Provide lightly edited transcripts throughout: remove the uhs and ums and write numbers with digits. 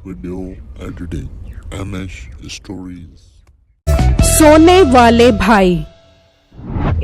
Video editing, MS Stories। सोने वाले भाई।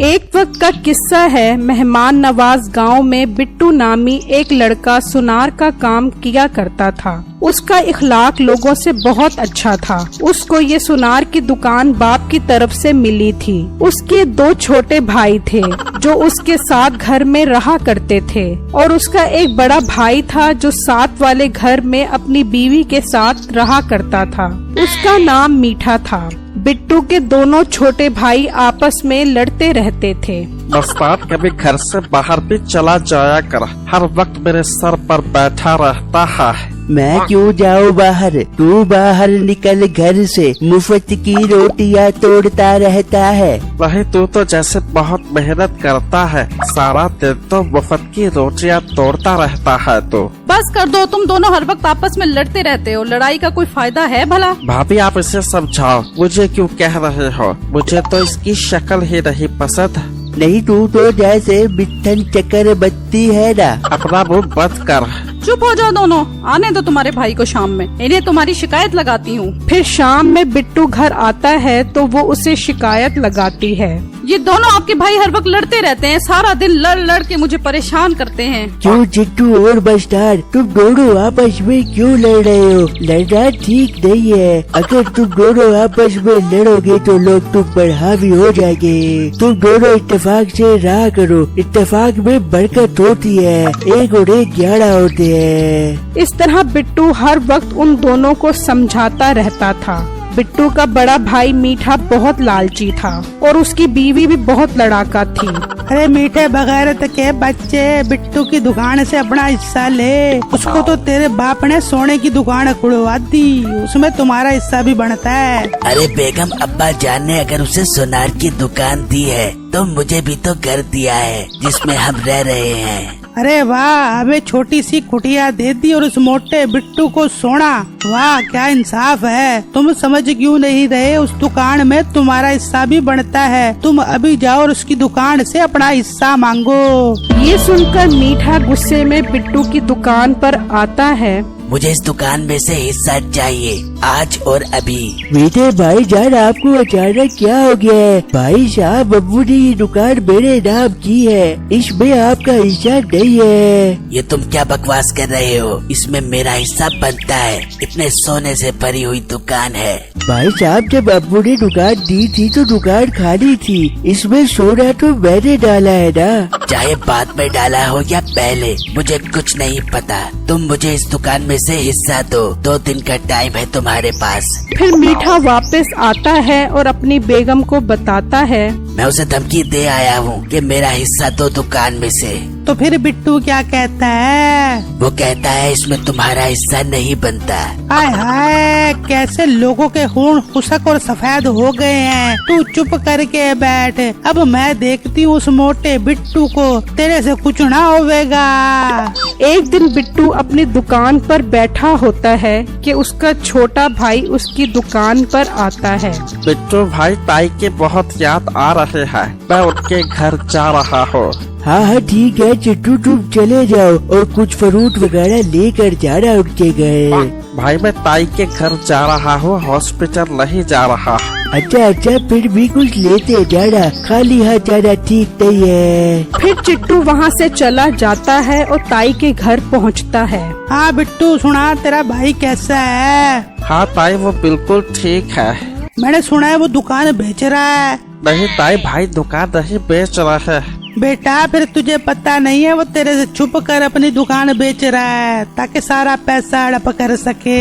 एक वक्त का किस्सा है। मेहमान नवाज गांव में बिट्टू नामी एक लड़का सुनार का काम किया करता था। उसका इखलाक लोगों से बहुत अच्छा था। उसको ये सुनार की दुकान बाप की तरफ से मिली थी। उसके दो छोटे भाई थे जो उसके साथ घर में रहा करते थे और उसका एक बड़ा भाई था जो साथ वाले घर में अपनी बीवी के साथ रहा करता था। उसका नाम मीठा था। बिट्टू के दोनों छोटे भाई आपस में लड़ते रहते थे। उस्ताद कभी घर से बाहर भी चला जाया कर, हर वक्त मेरे सर पर बैठा रहता है। मैं क्यों जाऊँ बाहर, तू बाहर निकल घर से, मुफ्त की रोटियां तोड़ता रहता है। वही तू तो जैसे बहुत मेहनत करता है, सारा दिन तो मुफ्त की रोटियां तोड़ता रहता है। तो बस कर दो, तुम दोनों हर वक्त आपस में लड़ते रहते हो। लड़ाई का कोई फायदा है भला? भाभी आप इसे समझाओ, मुझे क्यों कह रहे हो? मुझे तो इसकी शक्ल ही नहीं पसंद। नहीं, तू तो जैसे बिट्ठन चक्कर बत्ती है ना। अपना मुँह बंद कर। चुप हो जाओ दोनों, आने दो तुम्हारे भाई को शाम में, इन्हें तुम्हारी शिकायत लगाती हूँ। फिर शाम में बिट्टू घर आता है तो वो उसे शिकायत लगाती है। ये दोनोों आपके भाई हर वक्त लड़ते रहते हैं, सारा दिन लड़ लड़ के मुझे परेशान करते हैं। क्यों चिट्टू और बस्टार, तुम दोनों आपस में क्यों लड़ रहे हो? लड़ना ठीक नहीं है। अगर तुम दोनों आपस में लड़ोगे तो लोग तुम पर हावी हो जाएंगे। तुम दोनों इत्तेफाक से रहा करो, इत्तेफाक में बरकत होती है। एक और एक 11 होते हैं। इस तरह बिट्टू हर वक्त उन दोनों को समझाता रहता था। बिट्टू का बड़ा भाई मीठा बहुत लालची था और उसकी बीवी भी बहुत लड़ाका थी। अरे मीठे बगैरत के बच्चे, बिट्टू की दुकान से अपना हिस्सा ले। उसको तो तेरे बाप ने सोने की दुकान खुलवा दी, उसमें तुम्हारा हिस्सा भी बनता है। अरे बेगम अब्बा जान ने अगर उसे सोनार की दुकान दी है तो मुझे भी तो घर दिया है जिसमें हम रह रहे हैं। अरे वाह, हमें छोटी सी कुटिया दे दी और उस मोटे बिट्टू को सोना। वाह क्या इंसाफ है। तुम समझ क्यों नहीं रहे? उस दुकान में तुम्हारा हिस्सा भी बनता है। तुम अभी जाओ और उसकी दुकान से अपना हिस्सा मांगो। ये सुनकर मीठा गुस्से में बिट्टू की दुकान पर आता है। मुझे इस दुकान में से हिस्सा चाहिए, आज और अभी। मीठे भाई जान, आपको अचानक क्या हो गया है? भाई साहब, अब्बू ने ये दुकान मेरे नाम की है, इसमें आपका हिस्सा नहीं है। ये तुम क्या बकवास कर रहे हो? इसमें मेरा हिस्सा बनता है, इतने सोने से भरी हुई दुकान है। भाई साहब, जब अब्बू ने दुकान दी थी तो दुकान खाली थी, इसमें सोना तो मैंने डाला है ना। चाहे बाद में डाला हो या पहले, मुझे कुछ नहीं पता। तुम मुझे इस दुकान में से हिस्सा दो, 2 दिन का टाइम है तुम्हारे पास। फिर मीठा वापस आता है और अपनी बेगम को बताता है। मैं उसे धमकी दे आया हूँ कि मेरा हिस्सा दो दुकान में से। तो फिर बिट्टू क्या कहता है? वो कहता है इसमें तुम्हारा हिस्सा नहीं बनता। हाय हाय, कैसे लोगों के खून खुशक और सफेद हो गए हैं। तू चुप करके बैठ, अब मैं देखती हूँ उस मोटे बिट्टू को, तेरे से कुछ ना होवेगा। एक दिन बिट्टू अपनी दुकान पर बैठा होता है कि उसका छोटा भाई उसकी दुकान पर आता है। बिट्टू भाई ताई की बहुत याद आ रहे हैं, मैं उनके घर जा रहा हूँ। हाँ हाँ ठीक है चिट्टू, तुम चले जाओ और कुछ फ्रूट वगैरह लेकर जाना उनके घर। भाई मैं ताई के घर जा रहा हूँ, हॉस्पिटल नहीं जा रहा। अच्छा, फिर भी कुछ लेते जाना, खाली हाथ जाना ठीक नहीं है। फिर चिट्टू वहाँ से चला जाता है और ताई के घर पहुँचता है। हाँ बिट्टू, सुना तेरा भाई कैसा है? हाँ ताई, वो बिल्कुल ठीक है। मैंने सुना है वो दुकान बेच रहा है। नहीं ताई, भाई दुकान नहीं बेच रहा है। बेटा फिर तुझे पता नहीं है, वो तेरे से छुप कर अपनी दुकान बेच रहा है ताकि सारा पैसा हड़प कर सके।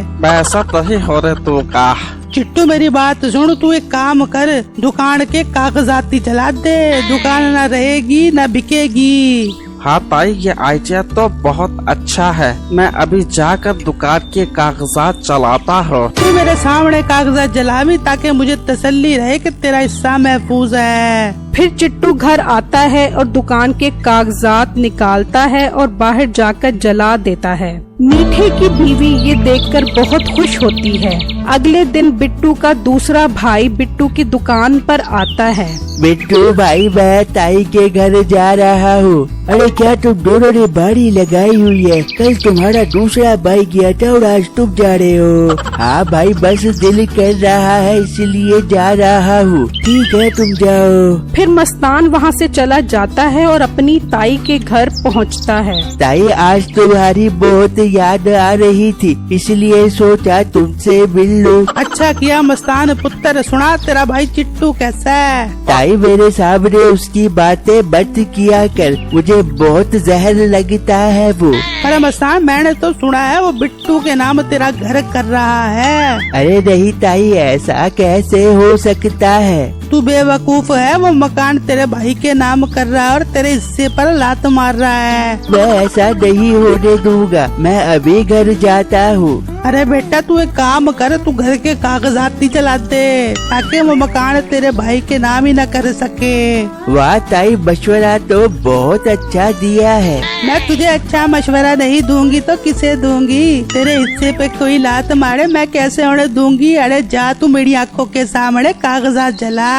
मैं ऐसा नहीं होने दूंगा। चिट्टू मेरी बात सुन, तू एक काम कर, दुकान के कागजाती चला दे, दुकान न रहेगी न बिकेगी। हाँ ताई, ये आइडिया तो बहुत अच्छा है। मैं अभी जाकर दुकान के कागजात चलाता हूँ। तू मेरे सामने कागजात जला भी ताकि मुझे तसल्ली रहे कि तेरा हिस्सा महफूज है। फिर चिट्टू घर आता है और दुकान के कागजात निकालता है और बाहर जाकर जला देता है। मीठे की बीवी ये देखकर बहुत खुश होती है। अगले दिन बिट्टू का दूसरा भाई बिट्टू की दुकान पर आता है। बिट्टू भाई, मैं ताई के घर जा रहा हूँ। अरे क्या तुम दोनों ने बाड़ी लगाई हुई है? कल तुम्हारा दूसरा भाई गया था और आज तुम जा रहे हो। हाँ भाई, बस दिल कर रहा है इसलिए जा रहा हूँ। ठीक है, तुम जाओ। फिर मस्तान वहाँ से चला जाता है और अपनी ताई के घर पहुँचता है। ताई, आज तुम्हारी बहुत याद आ रही थी, इसलिए सोचा तुमसे मिल लूं। अच्छा किया मस्तान पुत्र। सुना तेरा भाई चिट्टू कैसा है? ताई, मेरे सामने उसकी बातें मत किया कर, मुझे बहुत जहर लगता है वो। अरे मस्तान, मैंने तो सुना है वो बिट्टू के नाम तेरा घर कर रहा है। अरे नहीं ताई, ऐसा कैसे हो सकता है? तू बेवकूफ है। वो मकान तेरे भाई के नाम कर रहा है और तेरे हिस्से पर लात मार रहा है। मैं ऐसा नहीं होने दूंगा। मैं अभी घर जाता हूँ। अरे बेटा, तू एक काम कर, तू घर के कागजात नहीं चलाते ताकि वो मकान तेरे भाई के नाम ही न कर सके। वाह ताई, मशवरा तो बहुत अच्छा दिया है। मैं तुझे अच्छा मशवरा नहीं दूंगी तो किसे दूंगी? तेरे हिस्से पे कोई लात मारे मैं कैसे उन्हें दूंगी? अरे जा तू मेरी आंखों के सामने कागजात जला।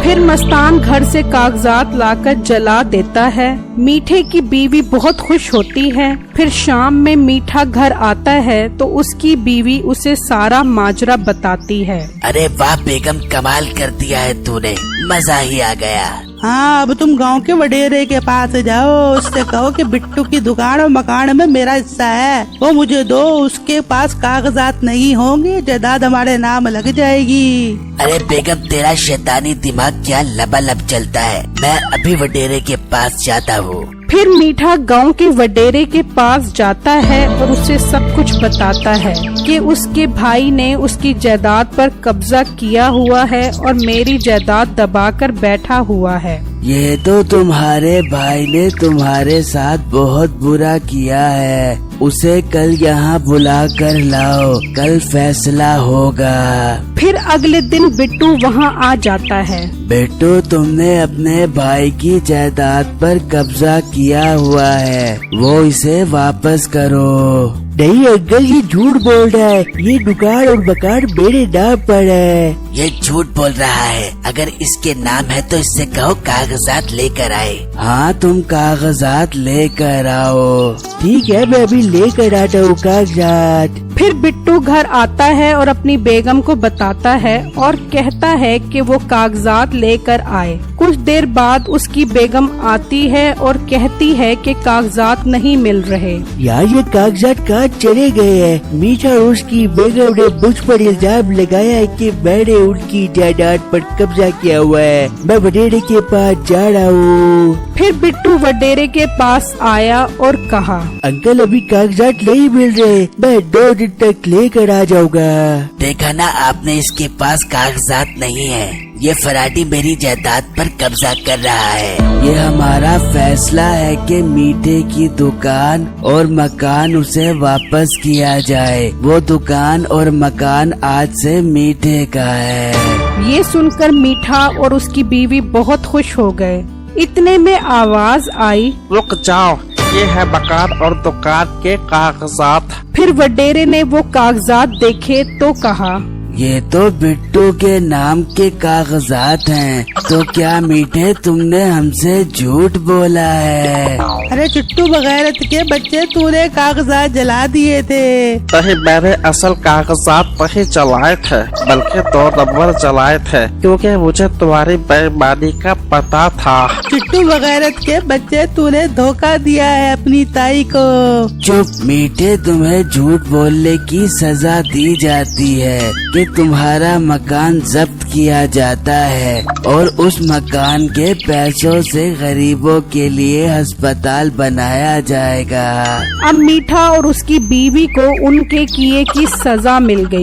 फिर मस्तान घर से कागजात लाकर जला देता है। मीठे की बीवी बहुत खुश होती है। फिर शाम में मीठा घर आता है तो उसकी बीवी उसे सारा माजरा बताती है। अरे वाह बेगम, कमाल कर दिया है तूने, मजा ही आ गया। हाँ, अब तुम गांव के वडेरे के पास जाओ, उससे कहो कि बिट्टू की दुकान और मकान में मेरा हिस्सा है, वो मुझे दो। उसके पास कागजात नहीं होंगे, जायदाद हमारे नाम लग जाएगी। अरे बेगम, तेरा शैतानी दिमाग क्या लबालब चलता है। मैं अभी वडेरे के पास जाता हूँ। फिर मीठा गांव के वडेरे के पास जाता है और उसे सब कुछ बताता है कि उसके भाई ने उसकी जायदाद पर कब्जा किया हुआ है और मेरी जायदाद दबाकर बैठा हुआ है। ये तो तुम्हारे भाई ने तुम्हारे साथ बहुत बुरा किया है। उसे कल यहाँ बुला कर लाओ, कल फैसला होगा। फिर अगले दिन बिट्टू वहाँ आ जाता है। बेटू, तुमने अपने भाई की जायदाद पर कब्जा किया हुआ है, वो इसे वापस करो। नहीं अंकल, ये झूठ बोल रहा है। ये दुकान और मकान मेरे नाम पर है। ये झूठ बोल रहा है। अगर इसके नाम है तो इससे कहो कागजात लेकर आए। हाँ, तुम कागजात लेकर आओ। ठीक है, मैं अभी लेकर आता हूँ कागजात। फिर बिट्टू घर आता है और अपनी बेगम को बताता है और कहता है कि वो कागजात लेकर आए। कुछ देर बाद उसकी बेगम आती है और कहती है कि कागजात नहीं मिल रहे। यार, ये कागजात कहाँ चले गए हैं? मीठा और उसकी बेगम ने मुझ पर इल्जाम लगाया है कि मैंने उनकी जायदाद पर कब्जा किया हुआ है। मैं वडेरे के पास जा रहा हूँ। फिर बिट्टू वडेरे के पास आया और कहा, अंकल, अभी कागजात नहीं मिल रहे, मैं 2 दिन तक लेकर आ जाऊंगा। देखा ना आपने, इसके पास कागजात नहीं है। ये फराडी मेरी जायदाद पर कब्जा कर रहा है। ये हमारा फैसला है कि मीठे की दुकान और मकान उसे वापस किया जाए। वो दुकान और मकान आज से मीठे का है। ये सुनकर मीठा और उसकी बीवी बहुत खुश हो गए। इतने में आवाज आई, रुक जाओ, ये है मकान और दुकान के कागजात। फिर वडेरे ने वो कागजात देखे तो कहा, ये तो बिट्टू के नाम के कागजात हैं। तो क्या मीठे, तुमने हमसे झूठ बोला है? अरे चिट्टू बगैरत के बच्चे, तूने कागजात जला दिए थे। नहीं, मैंने असल कागजात नहीं जलाए थे, बल्कि 2 नंबर जलाए थे, क्योंकि मुझे तुम्हारी बेईमानी का पता था। चिट्टू बगैरत के बच्चे, तूने धोखा दिया है अपनी ताई को। चुप मीठे, तुम्हें झूठ बोलने की सजा दी जाती है कि तुम्हारा मकान जब्त किया जाता है और उस मकान के पैसों से गरीबों के लिए अस्पताल बनाया जाएगा। अब मीठा और उसकी बीवी को उनके किए की सजा मिल गई।